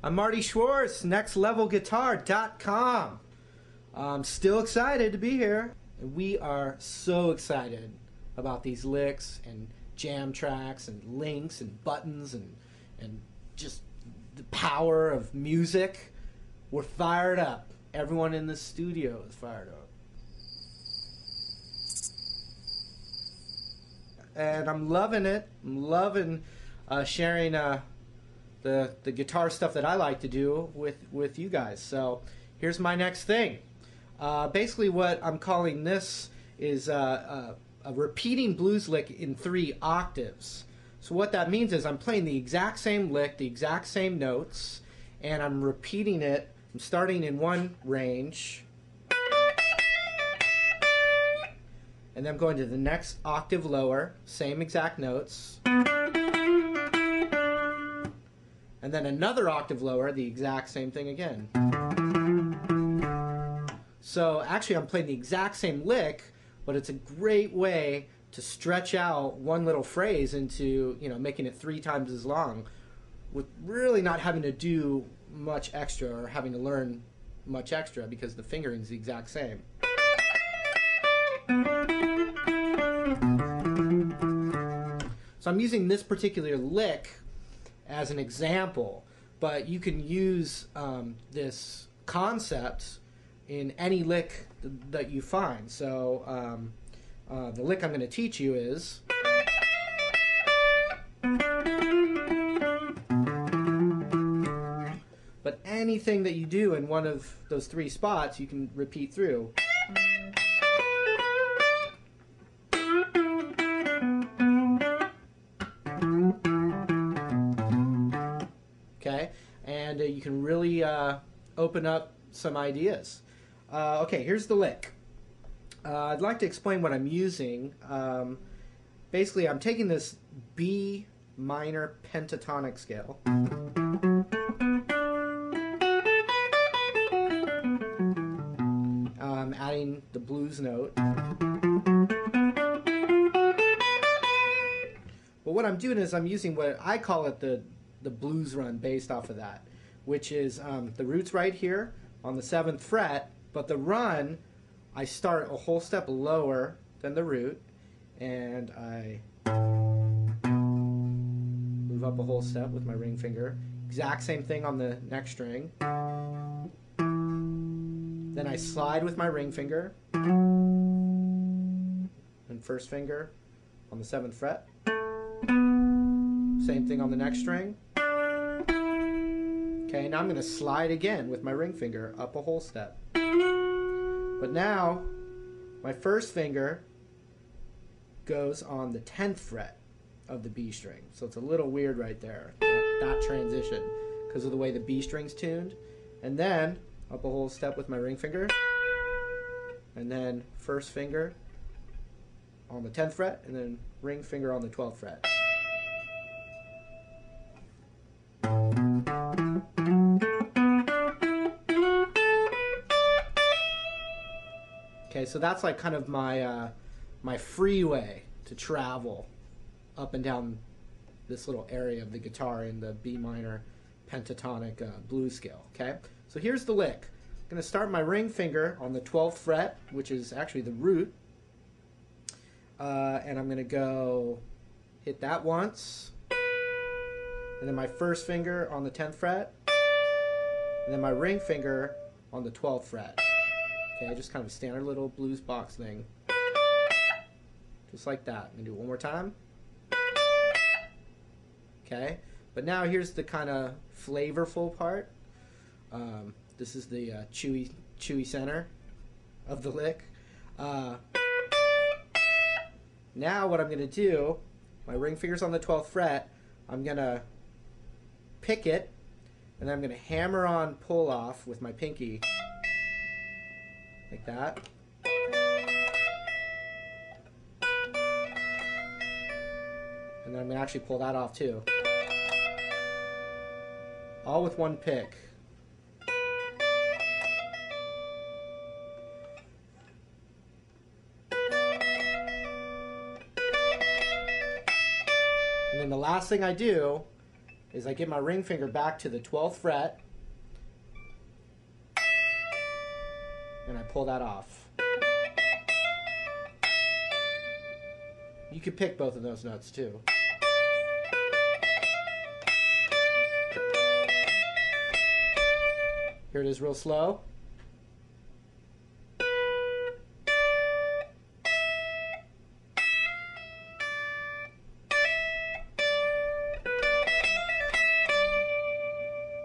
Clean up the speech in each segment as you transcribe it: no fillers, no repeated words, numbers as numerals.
I'm Marty Schwartz, nextlevelguitar.com. I'm still excited to be here. And we are so excited about these licks and jam tracks and links and buttons and just the power of music. We're fired up. Everyone in the studio is fired up. And I'm loving it. I'm loving sharing the guitar stuff that I like to do with you guys. So here's my next thing. Basically what I'm calling this is a repeating blues lick in 3 octaves. So what that means is I'm playing the exact same lick, the exact same notes, and I'm repeating it. I'm starting in one range, and then I'm going to the next octave lower, same exact notes, and then another octave lower, the exact same thing again. So actually I'm playing the exact same lick, but it's a great way to stretch out one little phrase into, you know, making it 3 times as long with really not having to do much extra or having to learn much extra because the fingering is the exact same. So I'm using this particular lick as an example, but you can use this concept in any lick that you find. So the lick I'm going to teach you is, but anything that you do in one of those 3 spots you can repeat through. Okay, and you can really open up some ideas. Okay, here's the lick. I'd like to explain what I'm using. Basically, I'm taking this B minor pentatonic scale. I'm adding the blues note. But what I'm doing is I'm using what I call it the blues run based off of that, which is the root's right here on the 7th fret, but the run, I start a whole step lower than the root, and I move up a whole step with my ring finger. Exact same thing on the next string. Then I slide with my ring finger and first finger on the 7th fret. Same thing on the next string. Okay, now I'm going to slide again with my ring finger up a whole step. But now my first finger goes on the 10th fret of the B string. So it's a little weird right there, that transition, because of the way the B string's tuned. And then up a whole step with my ring finger, and then first finger on the 10th fret, and then ring finger on the 12th fret. Okay, so that's like kind of my my free way to travel up and down this little area of the guitar in the B minor pentatonic blues scale. Okay, so here's the lick. I'm going to start my ring finger on the 12th fret, which is actually the root, and I'm going to go hit that once, and then my first finger on the 10th fret, and then my ring finger on the 12th fret. Okay, just kind of a standard little blues box thing. Just like that. I'm going to do it one more time. Okay, but now here's the kind of flavorful part. This is the chewy center of the lick. Now what I'm going to do, my ring finger's on the 12th fret, I'm going to pick it, and I'm going to hammer on pull off with my pinky. Like that. And then I'm going to actually pull that off too. All with one pick. And then the last thing I do is I get my ring finger back to the 12th fret and I pull that off. You could pick both of those notes too. Here it is real slow.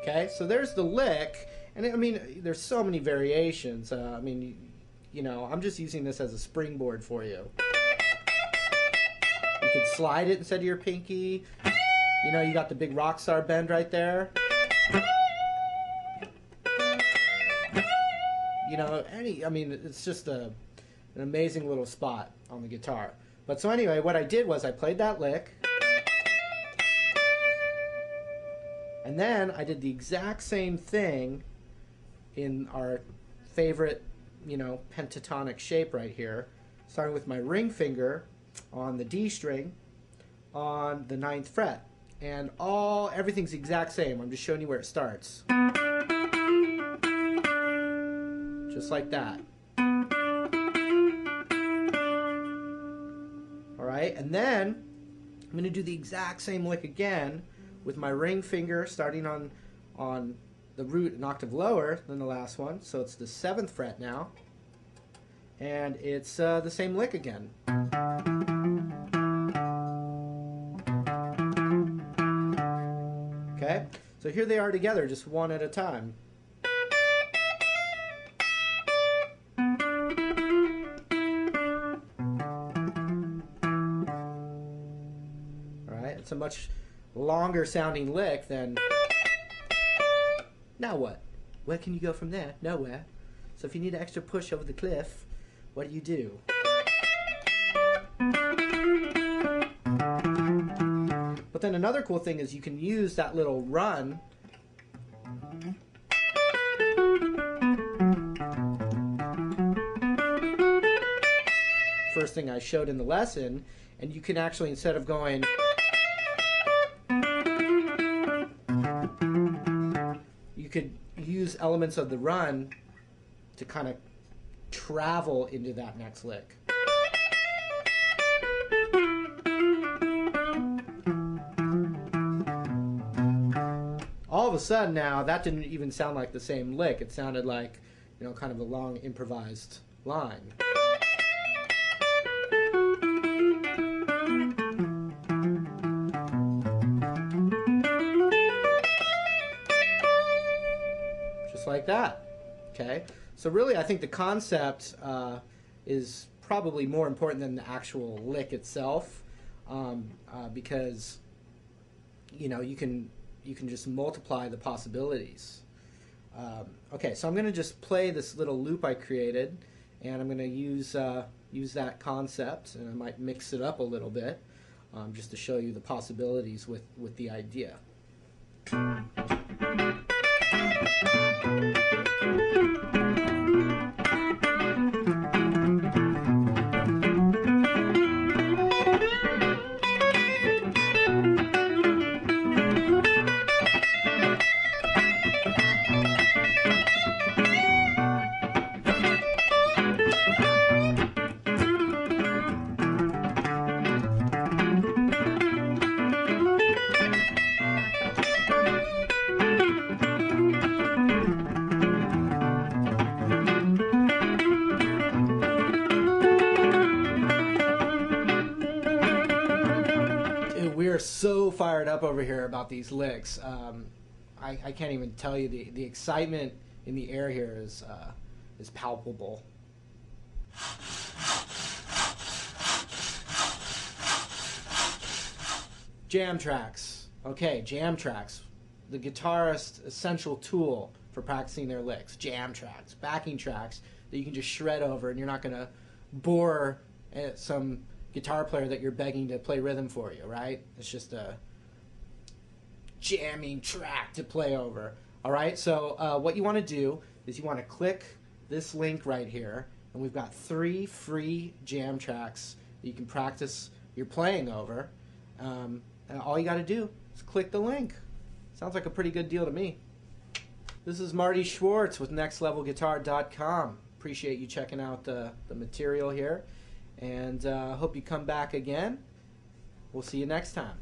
Okay, so there's the lick, and I mean, there's so many variations. I mean, you know, I'm just using this as a springboard for you. You could slide it instead of your pinky. You know, you got the big rock star bend right there. You know, I mean, it's just an amazing little spot on the guitar. But so anyway, what I did was I played that lick. And then I did the exact same thing in our favorite, you know, pentatonic shape right here, starting with my ring finger on the D string on the 9th fret. And everything's the exact same. I'm just showing you where it starts. Just like that. Alright, and then I'm going to do the exact same lick again with my ring finger starting on the root an octave lower than the last one. So it's the 7th fret now. And it's the same lick again. Okay, so here they are together, just one at a time. Alright, it's a much longer sounding lick than... Now what? Where can you go from there? Nowhere. So if you need an extra push over the cliff, what do? But then another cool thing is you can use that little run first thing I showed in the lesson, and you can actually, instead of going you could use elements of the run to kind of travel into that next lick. All of a sudden now, that didn't even sound like the same lick. It sounded like, you know, kind of a long improvised line. Just like that. Okay? So really, I think the concept is probably more important than the actual lick itself, because, you know, you can just multiply the possibilities. Okay, so I'm going to just play this little loop I created, and I'm going to use that concept, and I might mix it up a little bit, just to show you the possibilities with the idea. We are so fired up over here about these licks. I can't even tell you, the excitement in the air here is palpable. Jam tracks. Okay, jam tracks. The guitarist's essential tool for practicing their licks. Jam tracks, backing tracks that you can just shred over, and you're not going to bore some guitar player that you're begging to play rhythm for you, right? It's just a jamming track to play over. All right, so what you want to do is you want to click this link right here, and we've got 3 free jam tracks that you can practice your playing over. And all you got to do is click the link. Sounds like a pretty good deal to me. This is Marty Schwartz with NextLevelGuitar.com. Appreciate you checking out the material here, and hope you come back again. We'll see you next time.